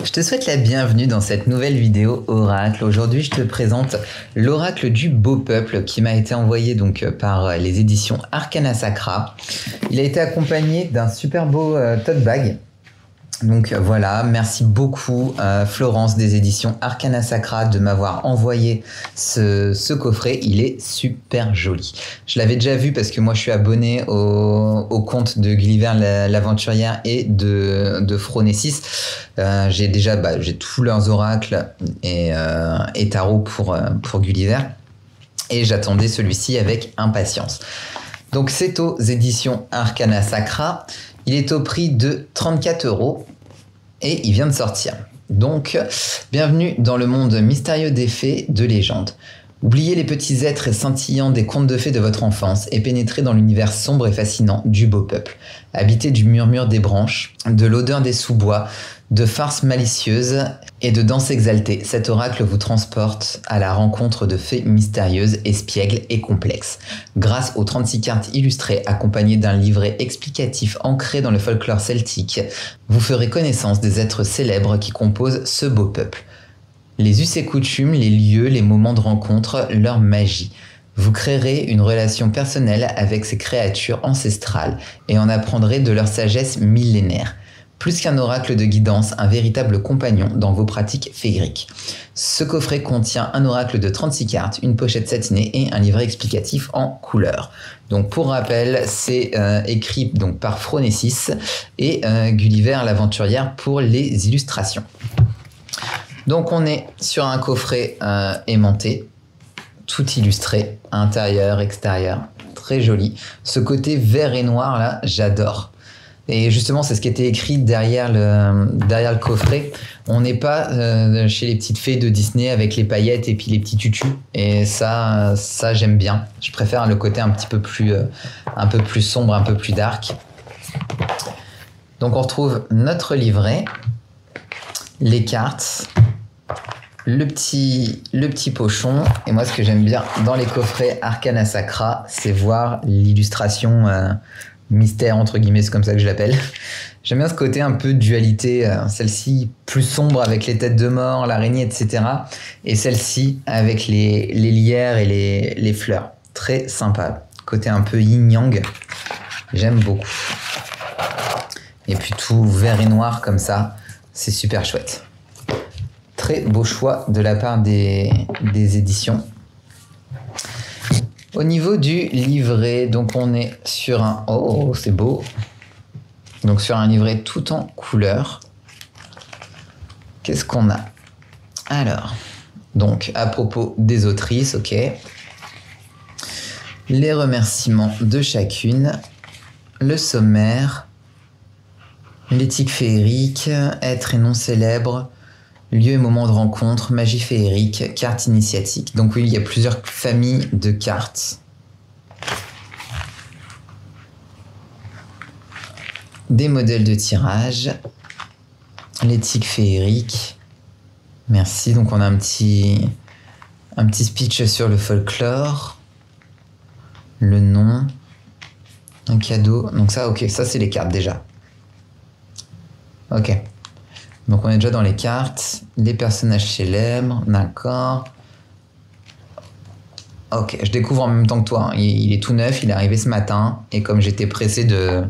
Je te souhaite la bienvenue dans cette nouvelle vidéo oracle. Aujourd'hui, je te présente l'oracle du beau peuple qui m'a été envoyé donc par les éditions Arcana Sacra. Il a été accompagné d'un super beau tote bag. Donc voilà, merci beaucoup Florence des éditions Arcana Sacra de m'avoir envoyé ce coffret. Il est super joli. Je l'avais déjà vu parce que moi je suis abonné au compte de Gulliver l'aventurière et de Phronésis. J'ai tous leurs oracles et tarot pour Gulliver. Et j'attendais celui-ci avec impatience. Donc c'est aux éditions Arcana Sacra. Il est au prix de 34 € et il vient de sortir. Donc, bienvenue dans le monde mystérieux des fées, de légendes. Oubliez les petits êtres scintillants des contes de fées de votre enfance et pénétrez dans l'univers sombre et fascinant du beau peuple. Habité du murmure des branches, de l'odeur des sous-bois, de farces malicieuses et de danses exaltées, cet oracle vous transporte à la rencontre de fées mystérieuses, espiègles et complexes. Grâce aux 36 cartes illustrées accompagnées d'un livret explicatif ancré dans le folklore celtique, vous ferez connaissance des êtres célèbres qui composent ce beau peuple. Les us et coutumes, les lieux, les moments de rencontre, leur magie. Vous créerez une relation personnelle avec ces créatures ancestrales et en apprendrez de leur sagesse millénaire. Plus qu'un oracle de guidance, un véritable compagnon dans vos pratiques féeriques. Ce coffret contient un oracle de 36 cartes, une pochette satinée et un livret explicatif en couleur. Donc pour rappel, c'est écrit donc par Phronésis et Gulliver l'aventurière pour les illustrations. Donc on est sur un coffret aimanté, tout illustré, intérieur, extérieur, très joli. Ce côté vert et noir là, j'adore. Et justement, c'est ce qui était écrit derrière le coffret. On n'est pas chez les petites fées de Disney avec les paillettes et puis les petits tutus. Et ça j'aime bien. Je préfère le côté un peu plus sombre, un peu plus dark. Donc on retrouve notre livret, les cartes, le petit pochon. Et moi, ce que j'aime bien dans les coffrets Arcana Sacra, c'est voir l'illustration mystère, entre guillemets, c'est comme ça que je l'appelle. J'aime bien ce côté un peu dualité, celle-ci plus sombre avec les têtes de mort, l'araignée, etc. Et celle-ci avec les lierres et les fleurs. Très sympa. Côté un peu yin-yang, j'aime beaucoup. Et puis tout vert et noir comme ça, c'est super chouette. Très beau choix de la part des éditions. Au niveau du livret, donc on est sur un... Oh, c'est beau. Donc sur un livret tout en couleur. Qu'est-ce qu'on a? Alors, donc à propos des autrices, ok. Les remerciements de chacune. Le sommaire. L'éthique féerique. Être et non célèbre. Lieu et moment de rencontre, magie féerique, carte initiatique. Donc oui, il y a plusieurs familles de cartes. Des modèles de tirage. L'éthique féerique. Merci. Donc on a un petit speech sur le folklore. Le nom. Un cadeau. Donc ça, ok, ça c'est les cartes déjà. Ok. Donc on est déjà dans les cartes, les personnages célèbres, d'accord. Ok, je découvre en même temps que toi, hein. Il est tout neuf, il est arrivé ce matin, et comme j'étais pressé de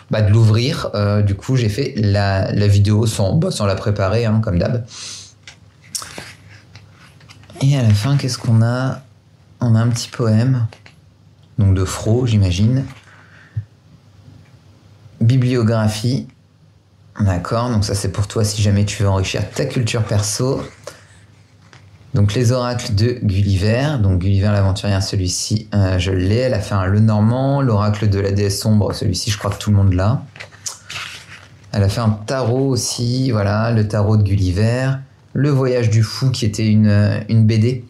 l'ouvrir, du coup j'ai fait la vidéo sans la préparer, hein, comme d'hab. Et à la fin, qu'est-ce qu'on a? On a un petit poème, donc de Fro, j'imagine. Bibliographie. D'accord, donc ça c'est pour toi si jamais tu veux enrichir ta culture perso. Donc les oracles de Gulliver, donc Gulliver l'aventurière, celui-ci je l'ai, elle a fait un Lenormand, l'oracle de la déesse sombre, celui-ci je crois que tout le monde l'a. Elle a fait un tarot aussi, voilà, le tarot de Gulliver, le voyage du fou qui était une BD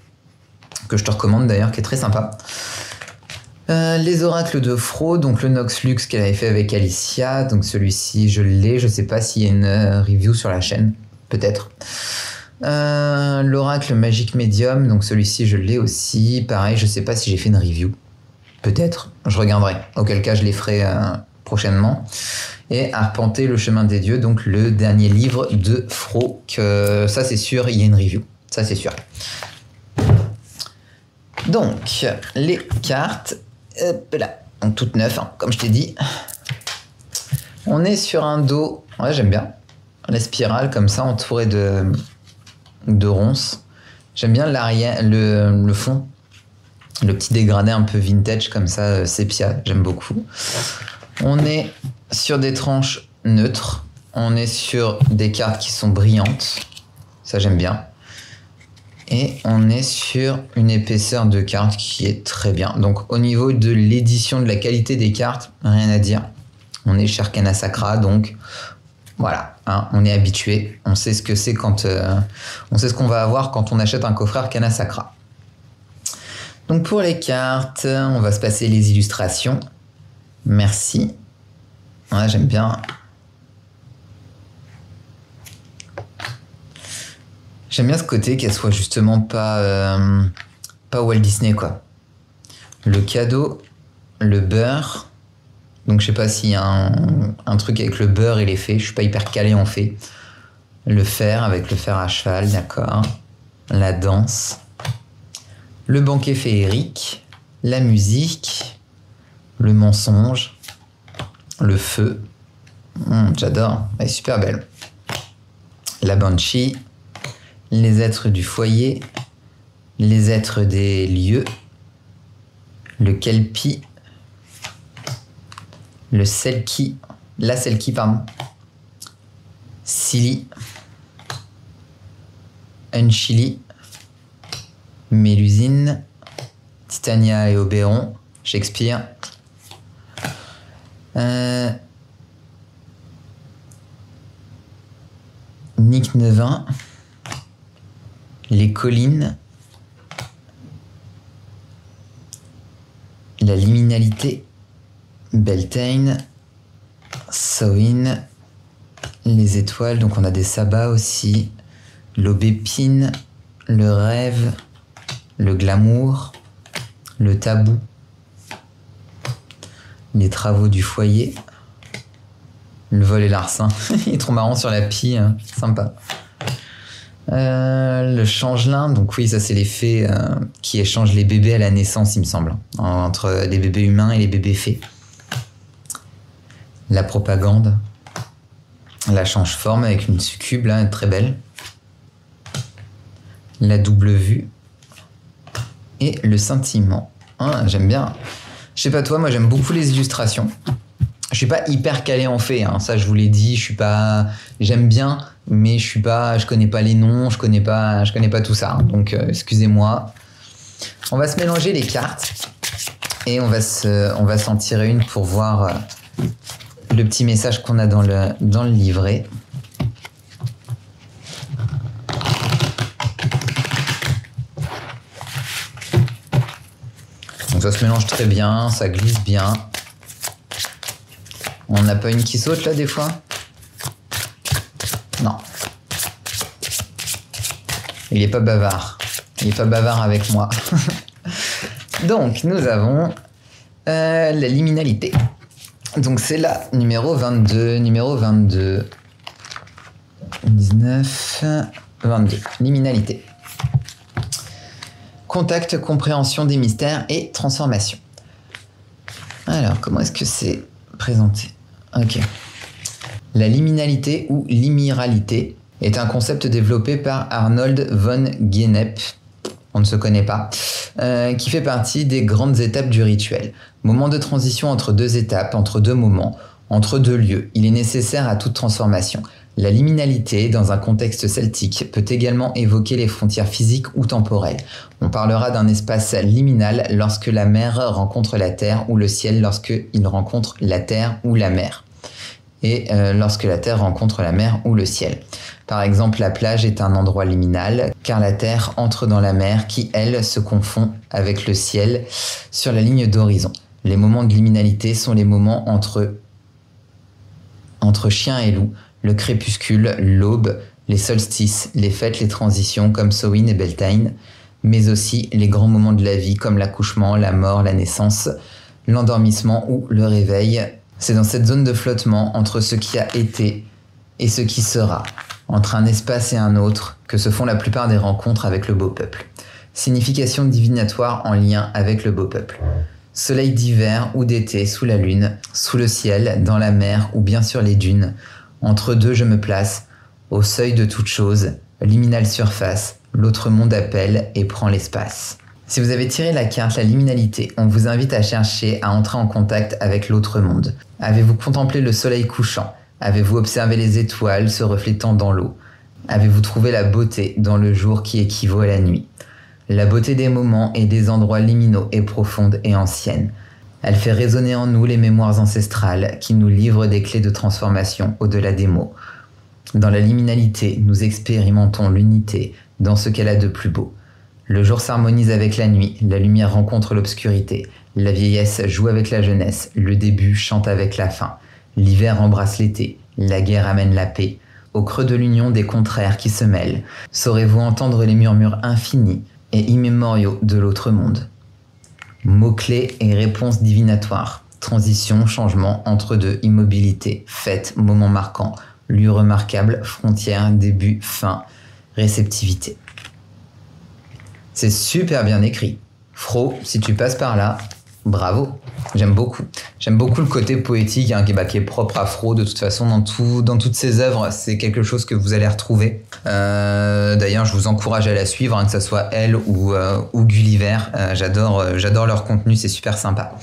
que je te recommande d'ailleurs, qui est très sympa. Les oracles de Fro, donc le Nox Lux qu'elle avait fait avec Alicia, donc celui-ci je l'ai, je sais pas s'il y a une review sur la chaîne, peut-être. L'oracle Magique Médium, donc celui-ci je l'ai aussi, pareil, je sais pas si j'ai fait une review, peut-être, je regarderai, auquel cas je les ferai prochainement. Et Arpenter le chemin des dieux, donc le dernier livre de Fro, que ça c'est sûr, il y a une review, ça c'est sûr. Donc, les cartes, hop là, donc toutes neuves, hein, comme je t'ai dit. On est sur un dos, ouais j'aime bien, la spirale comme ça, entourée de ronces. J'aime bien l'arrière, le fond, le petit dégradé un peu vintage comme ça, sépia, j'aime beaucoup. On est sur des tranches neutres, on est sur des cartes qui sont brillantes, ça j'aime bien. Et on est sur une épaisseur de cartes qui est très bien. Donc au niveau de l'édition, de la qualité des cartes, rien à dire. On est chez Arcana Sacra, donc voilà, hein, on est habitué. On sait ce que c'est quand... on sait ce qu'on va avoir quand on achète un coffret Arcana Sacra. Donc pour les cartes, on va se passer les illustrations. Merci. Ouais, j'aime bien... J'aime bien ce côté qu'elle soit justement pas Walt Disney, quoi. Le cadeau, le beurre. Donc je sais pas s'il y a un truc avec le beurre et les fées. Je suis pas hyper calé en fées. Le fer avec le fer à cheval, d'accord. La danse. Le banquet féerique. La musique. Le mensonge. Le feu. J'adore. Elle est super belle. La banshee. Les êtres du foyer, les êtres des lieux, le kelpie, le selkie, la selkie, pardon, Silly, Unchili, Mélusine, Titania et Oberon, Shakespeare, Nick Nevin, les collines, la liminalité, Beltane, Samhain, les étoiles, donc on a des sabbats aussi, l'aubépine, le rêve, le glamour, le tabou, les travaux du foyer, le vol et l'arsen. Il est trop marrant sur la pie, hein. Sympa. Le changelin, donc oui, ça c'est les fées qui échangent les bébés à la naissance, il me semble, entre les bébés humains et les bébés fées. La propagande, la change-forme avec une succube là, très belle. La double vue et le sentiment. Ah, j'aime bien. Je sais pas toi, moi j'aime beaucoup les illustrations. Je suis pas hyper calé en fées, hein, ça je vous l'ai dit. Je suis pas, j'aime bien, mais je connais pas les noms, je connais pas tout ça. Hein, donc excusez-moi. On va se mélanger les cartes et on va s'en tirer une pour voir le petit message qu'on a dans le livret. Donc ça se mélange très bien, ça glisse bien. On n'a pas une qui saute là des fois? Non. Il est pas bavard. Il est pas bavard avec moi. Donc nous avons la liminalité. Donc c'est la numéro 22. Numéro 22. 19. 22. Liminalité. Contact, compréhension des mystères et transformation. Alors, comment est-ce que c'est présenté? Ok. La liminalité ou limiralité est un concept développé par Arnold von Gennep, on ne se connaît pas, qui fait partie des grandes étapes du rituel. Moment de transition entre deux étapes, entre deux moments, entre deux lieux. Il est nécessaire à toute transformation. La liminalité, dans un contexte celtique, peut également évoquer les frontières physiques ou temporelles. On parlera d'un espace liminal lorsque la mer rencontre la terre ou le ciel lorsqu'il rencontre la terre ou la mer. Et lorsque la terre rencontre la mer ou le ciel. Par exemple, la plage est un endroit liminal, car la terre entre dans la mer qui, elle, se confond avec le ciel sur la ligne d'horizon. Les moments de liminalité sont les moments entre chien et loup, le crépuscule, l'aube, les solstices, les fêtes, les transitions comme Samhain et Beltane, mais aussi les grands moments de la vie comme l'accouchement, la mort, la naissance, l'endormissement ou le réveil. C'est dans cette zone de flottement entre ce qui a été et ce qui sera, entre un espace et un autre, que se font la plupart des rencontres avec le beau peuple. Signification divinatoire en lien avec le beau peuple. Soleil d'hiver ou d'été sous la lune, sous le ciel, dans la mer ou bien sur les dunes. Entre deux je me place, au seuil de toute chose, liminale surface, l'autre monde appelle et prend l'espace. Si vous avez tiré la carte la liminalité, on vous invite à chercher à entrer en contact avec l'autre monde. Avez-vous contemplé le soleil couchant? Avez-vous observé les étoiles se reflétant dans l'eau? Avez-vous trouvé la beauté dans le jour qui équivaut à la nuit? La beauté des moments et des endroits liminaux est profonde et ancienne. Elle fait résonner en nous les mémoires ancestrales qui nous livrent des clés de transformation au-delà des mots. Dans la liminalité, nous expérimentons l'unité dans ce qu'elle a de plus beau. Le jour s'harmonise avec la nuit, la lumière rencontre l'obscurité, la vieillesse joue avec la jeunesse, le début chante avec la fin. L'hiver embrasse l'été, la guerre amène la paix. Au creux de l'union des contraires qui se mêlent, saurez-vous entendre les murmures infinis et immémoriaux de l'autre monde. Mots-clés et réponses divinatoires. Transition, changement, entre-deux, immobilité, fête, moment marquant, lieu remarquable, frontière, début, fin, réceptivité. C'est super bien écrit. Fro, si tu passes par là, bravo. J'aime beaucoup. J'aime beaucoup le côté poétique qui est propre à Fro. De toute façon, dans toutes ses œuvres, c'est quelque chose que vous allez retrouver. D'ailleurs, je vous encourage à la suivre, que ce soit elle ou Gulliver. J'adore leur contenu, c'est super sympa.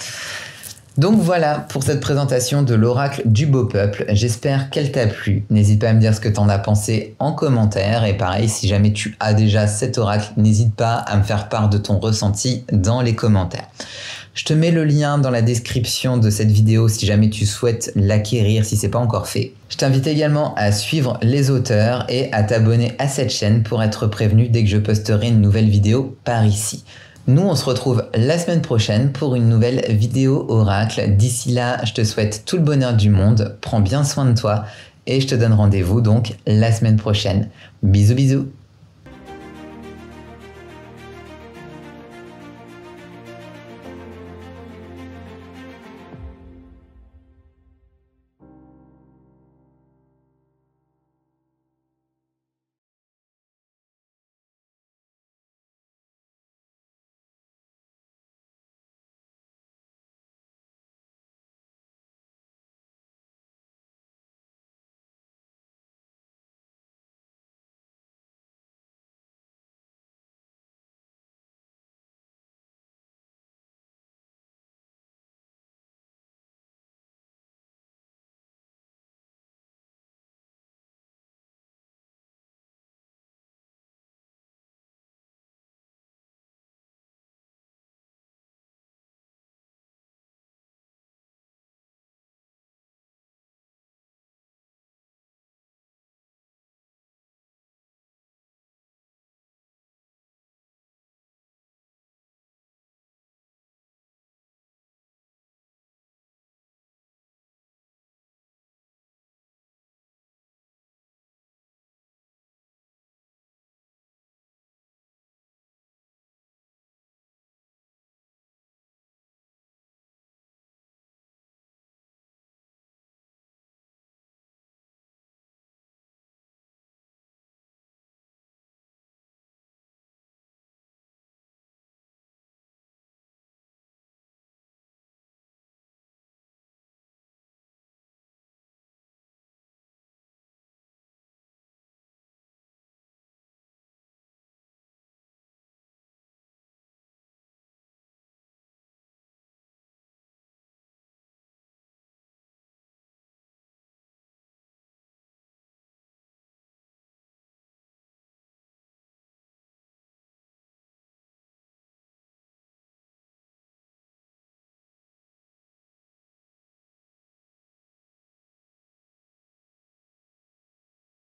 Donc voilà pour cette présentation de l'oracle du beau peuple. J'espère qu'elle t'a plu. N'hésite pas à me dire ce que t'en as pensé en commentaire. Et pareil, si jamais tu as déjà cet oracle, n'hésite pas à me faire part de ton ressenti dans les commentaires. Je te mets le lien dans la description de cette vidéo si jamais tu souhaites l'acquérir si ce n'est pas encore fait. Je t'invite également à suivre les auteurs et à t'abonner à cette chaîne pour être prévenu dès que je posterai une nouvelle vidéo par ici. Nous, on se retrouve la semaine prochaine pour une nouvelle vidéo oracle. D'ici là, je te souhaite tout le bonheur du monde. Prends bien soin de toi et je te donne rendez-vous donc la semaine prochaine. Bisous bisous.